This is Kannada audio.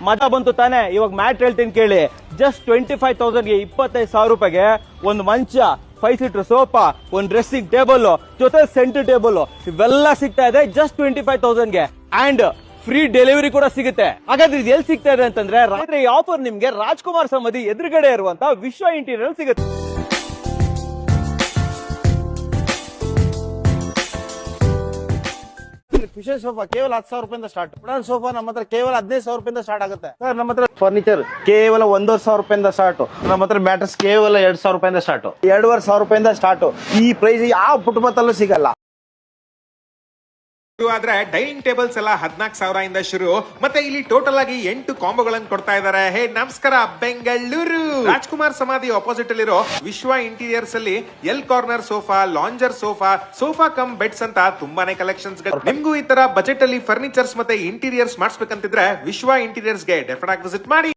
ಮಜಾ ಬಂತು ತಾನೆ. ಇವಾಗ ಮ್ಯಾಟ್ ಹೇಳ್ತೀನಿ ಕೇಳಿ. ಜಸ್ಟ್ 25,000 ಗೆ 25,000 ರೂಪಾಯಿಗೆ ಒಂದು ಮಂಚ, 5 ಸೀಟರ್ ಸೋಫಾ, ಒಂದು ಡ್ರೆಸ್ಸಿಂಗ್ ಟೇಬಲ್ ಜೊತೆ ಸೆಂಟರ್ ಟೇಬಲ್ ಇವೆಲ್ಲ ಸಿಗ್ತಾ ಇದೆ ಜಸ್ಟ್ 25,000 ಗೆ. ಅಂಡ್ ಫ್ರೀ ಡೆಲಿವರಿ ಕೂಡ ಸಿಗುತ್ತೆ. ಹಾಗಾದ್ರೆ ಇದು ಎಲ್ಲಿ ಸಿಗ್ತಾ ಇದೆ ಅಂತಂದ್ರೆ, ಈ ಆಫರ್ ನಿಮ್ಗೆ ರಾಜ್ಕುಮಾರ್ ಸಮಾಧಿ ಎದುರುಗಡೆ ಇರುವಂತ ವಿಶ್ವ ಇಂಟೀರಿಯರ್ ಸಿಗುತ್ತೆ. ಕುಶನ್ ಸೋಫಾ ಕೇವಲ 10,000 ರೂಪಾಯಿಂದ ಸ್ಟಾರ್ಟ್. ವುಡನ್ ಸೋಫಾ ನಮ್ಮ ಹತ್ರ ಕೇವಲ 15,000 ರೂಪಾಯಿಂದ ಸ್ಟಾರ್ಟ್ ಆಗುತ್ತೆ ಸರ್. ನಮ್ಮ ಹತ್ರ ಫರ್ನಿಚರ್ ಕೇವಲ 1,500 ರೂಪಾಯಿಂದ ಸ್ಟಾರ್ಟ್. ನಮ್ಮ ಹತ್ರ ಮ್ಯಾಟ್ರಸ್ ಕೇವಲ 2,000 ರೂಪಾಯಿಂದ ಸ್ಟಾರ್ಟ್, 2,500 ರೂಪಾಯಿಂದ ಸ್ಟಾರ್ಟ್. ಈ ಪ್ರೈಸ್ ಯಾವ ಪುಟಪತ್ತಲ್ಲೂ ಸಿಗಲ್ಲ. ಆದ್ರೆ ಡೈನಿಂಗ್ ಟೇಬಲ್ಸ್ ಎಲ್ಲ 14,000 ಇಂದ ಶುರು. ಮತ್ತೆ ಇಲ್ಲಿ ಟೋಟಲ್ ಆಗಿ 8 ಕಾಂಬೋಗಳನ್ನು ಕೊಡ್ತಾ ಇದ್ದಾರೆ. ಹೇ ನಮಸ್ಕಾರ ಬೆಂಗಳೂರು. ರಾಜ್ಕುಮಾರ್ ಸಮಾಧಿ ಆಪೋಸಿಟ್ ಅಲ್ಲಿರೋ ವಿಶ್ವ ಇಂಟೀರಿಯರ್ಸ್ ಅಲ್ಲಿ L corner sofa, lounger sofa cum beds ಅಂತ ತುಂಬಾನೇ ಕಲೆಕ್ಷನ್ಸ್. ನಿಮ್ಗೂ ಈ ತರ ಬಜೆಟ್ ಅಲ್ಲಿ ಫರ್ನಿಚರ್ಸ್ ಮತ್ತೆ ಇಂಟೀರಿಯರ್ಸ್ ಮಾಡಿಸ್ಬೇಕಂತಿದ್ರೆ ವಿಶ್ವ ಇಂಟೀರಿಯರ್ಸ್ ಗೆ ಡೆಫಿನೆಟ್ ಆಗಿ ವಿಸಿಟ್ ಮಾಡಿ.